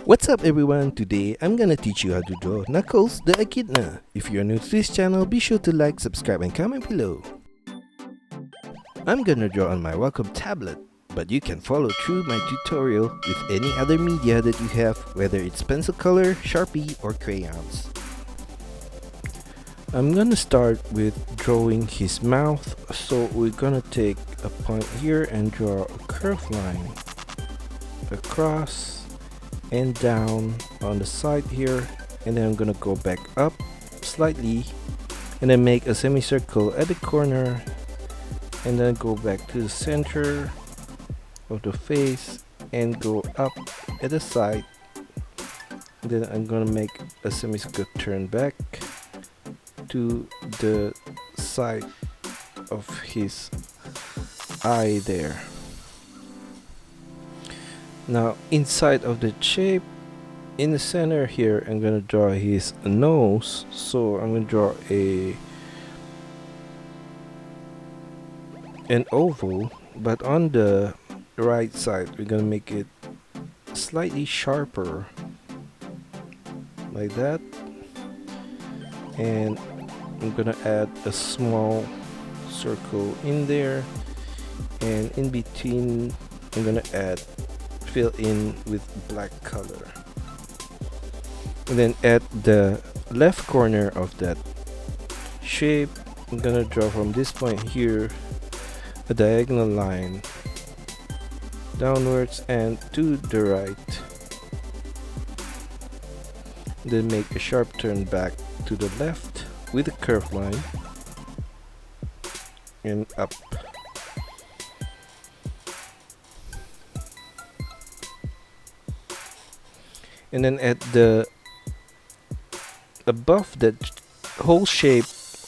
What's up everyone, today I'm gonna teach you how to draw Knuckles the Echidna. If you're new to this channel, be sure to like, subscribe and comment below. I'm gonna draw on my Wacom tablet, but you can follow through my tutorial with any other media that you have, whether it's pencil color, Sharpie or crayons. I'm gonna start with drawing his mouth, so we're gonna take a point here and draw a curved line across and down on the side here, and then I'm gonna go back up slightly and then make a semicircle at the corner and then go back to the center of the face and go up at the side. Then I'm gonna make a semicircle turn back to the side of his eye there. Now inside of the shape, in the center here, I'm gonna draw his nose. So I'm gonna draw an oval, but on the right side we're gonna make it slightly sharper like that, and I'm gonna add a small circle in there, and in between I'm gonna fill in with black color, and then at the left corner of that shape I'm gonna draw from this point here a diagonal line downwards and to the right, then make a sharp turn back to the left with a curved line and up. And then at the above that whole shape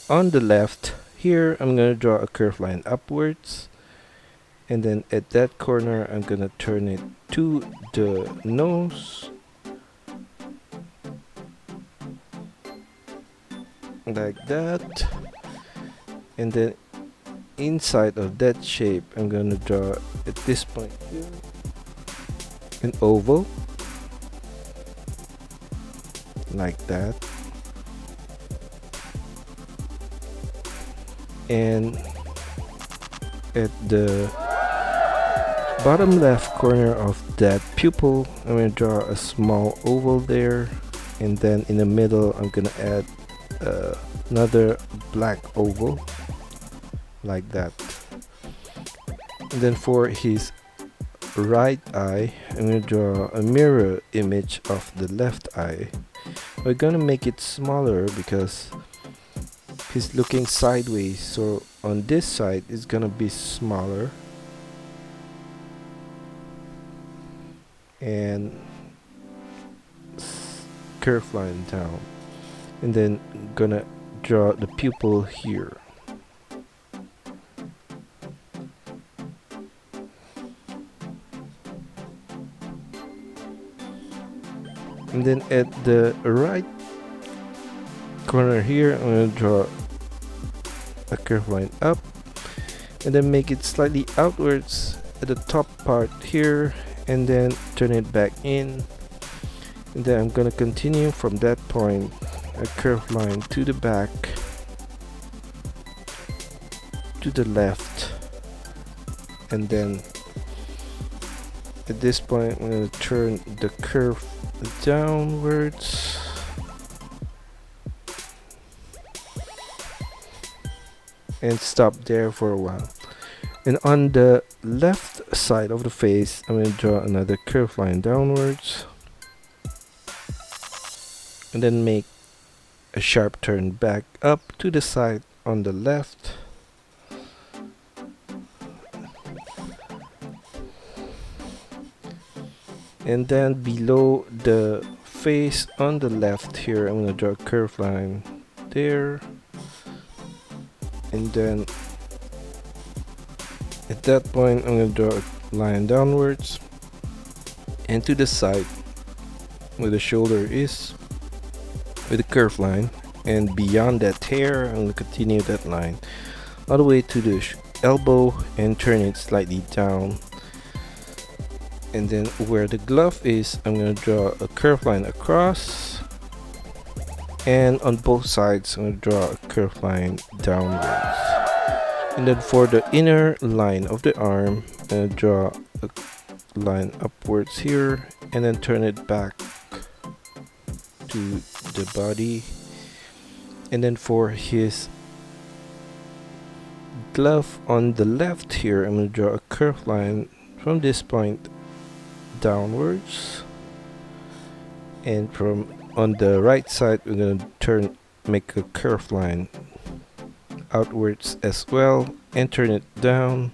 on the left here, I'm gonna draw a curved line upwards, and then at that corner I'm gonna turn it to the nose like that, and then inside of that shape I'm gonna draw at this point here an oval like that, and at the bottom left corner of that pupil I'm going to draw a small oval there, and then in the middle I'm going to add another black oval like that. And then for his right eye I'm going to draw a mirror image of the left eye. We're gonna make it smaller because he's looking sideways, so on this side it's gonna be smaller, and curve line down, and then gonna draw the pupil here. And then at the right corner here I'm going to draw a curved line up, and then make it slightly outwards at the top part here, and then turn it back in, and then I'm going to continue from that point a curved line to the back to the left, and then at this point I'm going to turn the curve downwards and stop there for a while. And on the left side of the face I'm going to draw another curved line downwards, and then make a sharp turn back up to the side on the left, and then below the face on the left here I'm going to draw a curved line there, and then at that point I'm going to draw a line downwards and to the side where the shoulder is with a curved line, and beyond that hair I'm going to continue that line all the way to the elbow and turn it slightly down And then where the glove is, I'm going to draw a curved line across, and on both sides I'm going to draw a curved line downwards. And then for the inner line of the arm, I'm going to draw a line upwards here and then turn it back to the body. And then for his glove on the left here, I'm going to draw a curved line from this point downwards, and from on the right side we're going to make a curved line outwards as well, and turn it down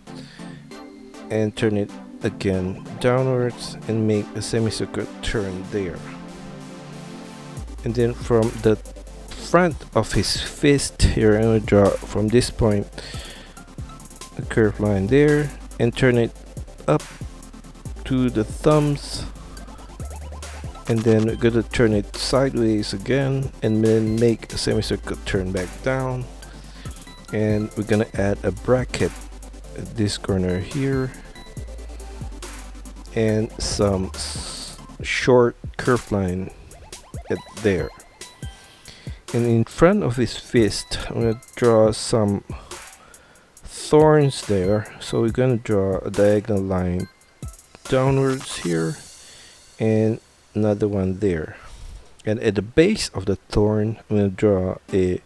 and turn it again downwards and make a semicircular turn there. And then from the front of his fist here, I'm going to draw from this point a curved line there and turn it up to the thumbs, and then we're going to turn it sideways again and then make a semicircular turn back down. And we're going to add a bracket at this corner here and some short curved line at there. And in front of his fist, I'm going to draw some thorns there. So we're going to draw a diagonal line downwards here and another one there. And at the base of the thorn, I'm going to draw a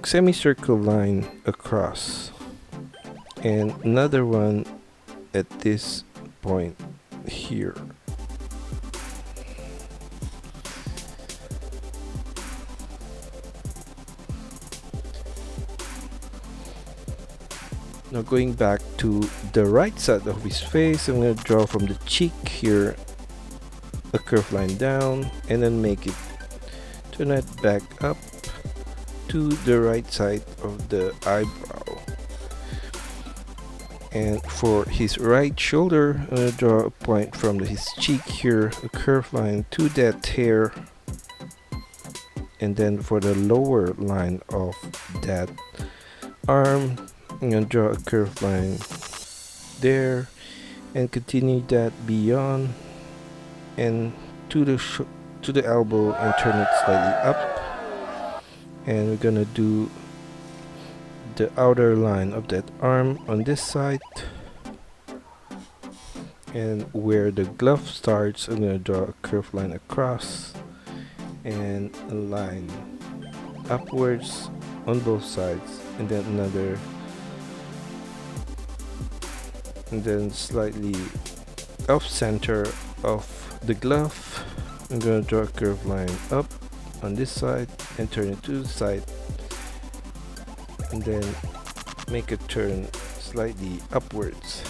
semicircle line across, and another one at this point here. Now going back to the right side of his face, I'm going to draw from the cheek here a curved line down and then make it turn it back up to the right side of the eyebrow. And for his right shoulder, I'm going to draw a point from his cheek here, a curved line to that hair. And then for the lower line of that arm, I'm going to draw a curved line there and continue that beyond and to the elbow and turn it slightly up. And we're gonna do the outer line of that arm on this side, and where the glove starts, I'm gonna draw a curved line across and a line upwards on both sides, and then another, and then slightly off center of the glove, I'm gonna draw a curved line up on this side and turn it to the side, and then make a turn slightly upwards.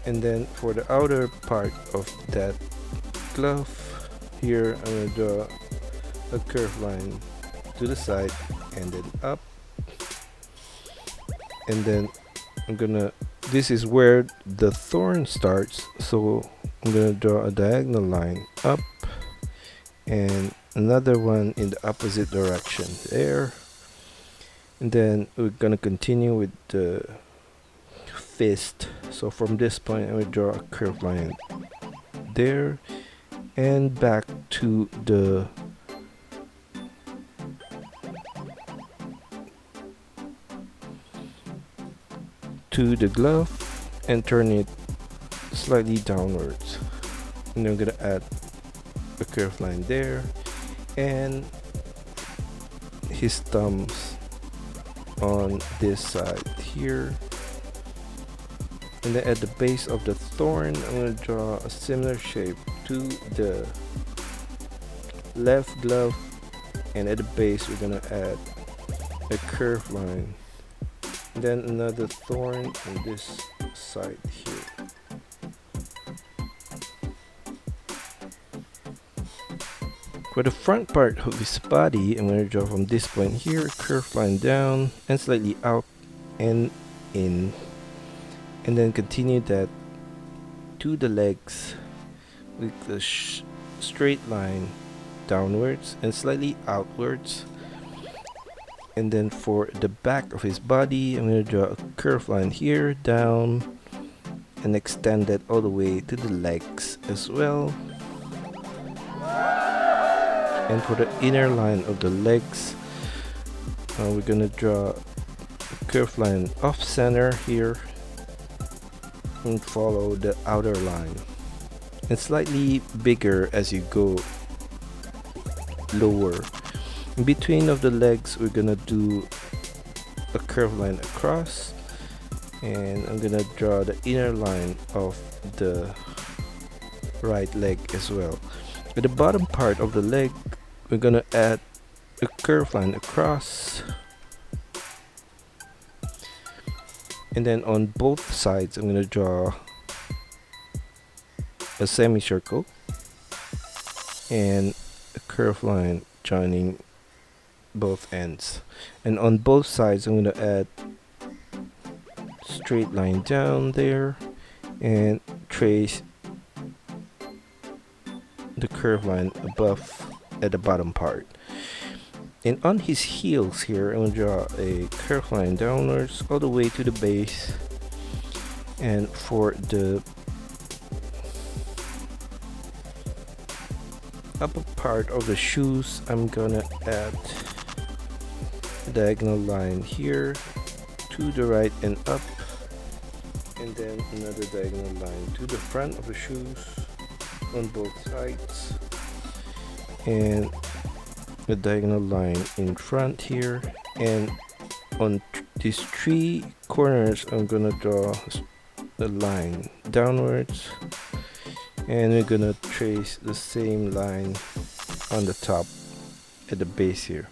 And then for the outer part of that glove here, I'm going to draw a curved line to the side and then up, and then this is where the thorn starts, so I'm gonna draw a diagonal line up and another one in the opposite direction there. And then we're gonna continue with the fist. So from this point, I'm gonna draw a curved line there and back to the glove and turn it slightly downwards. And I'm gonna add a curved line there and his thumbs on this side here. And then at the base of the thorn, I'm going to draw a similar shape to the left glove, and at the base we're going to add a curved line, and then another thorn on this side here. For the front part of his body, I'm going to draw from this point here, curved line down and slightly out and in, and then continue that to the legs with the straight line downwards and slightly outwards, And then for the back of his body, I'm going to draw a curved line here, down, and extend it all the way to the legs as well. And for the inner line of the legs, we're going to draw a curved line off center here and follow the outer line. And slightly bigger as you go lower. In between of the legs, we're gonna do a curved line across, and I'm gonna draw the inner line of the right leg as well. At the bottom part of the leg, we're gonna add a curved line across, and then on both sides I'm gonna draw a semicircle and a curved line joining both ends. And on both sides I'm going to add straight line down there and trace the curved line above at the bottom part. And on his heels here, I'm going to draw a curved line downwards all the way to the base. And for the upper part of the shoes, I'm gonna add a diagonal line here to the right and up, and then another diagonal line to the front of the shoes on both sides, and a diagonal line in front here. And on these three corners, I'm gonna draw a line downwards, and we're gonna trace the same line on the top at the base here.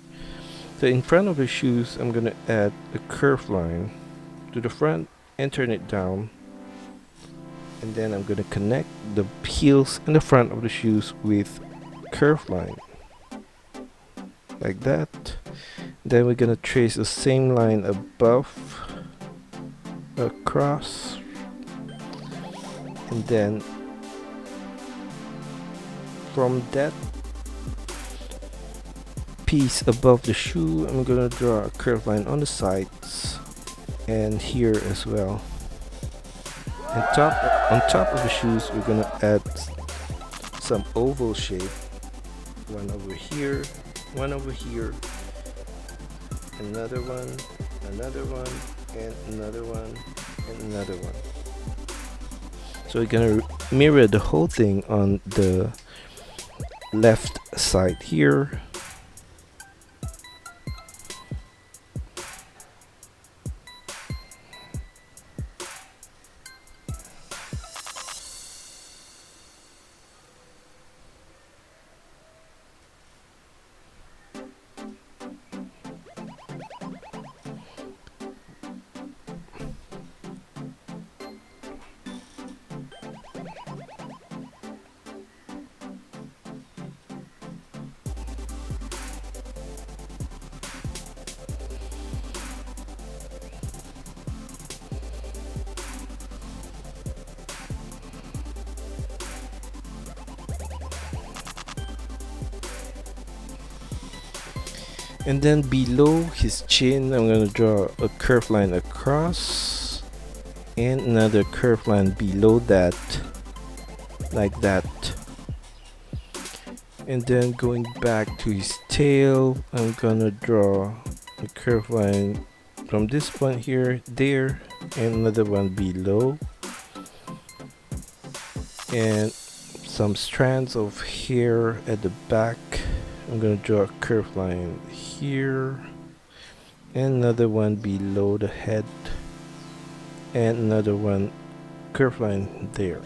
So in front of the shoes, I'm gonna add a curved line to the front and turn it down, and then I'm gonna connect the heels and the front of the shoes with curved line like that. Then we're gonna trace the same line above across, and then from that piece above the shoe, I'm gonna draw a curved line on the sides and here as well. And on top of the shoes, we're gonna add some oval shape. One over here, one over here, another one, and another one, and another one. So we're gonna mirror the whole thing on the left side here. And then below his chin, I'm going to draw a curved line across and another curved line below that, like that. And then going back to his tail, I'm going to draw a curved line from this point here, there, and another one below. And some strands of hair at the back. I'm going to draw a curved line here, and another one below the head, and another one curved line there.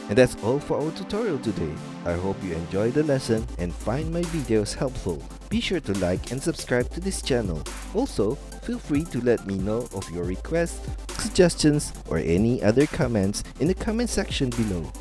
And that's all for our tutorial today. I hope you enjoyed the lesson and find my videos helpful. Be sure to like and subscribe to this channel. Also, feel free to let me know of your requests, suggestions, or any other comments in the comment section below.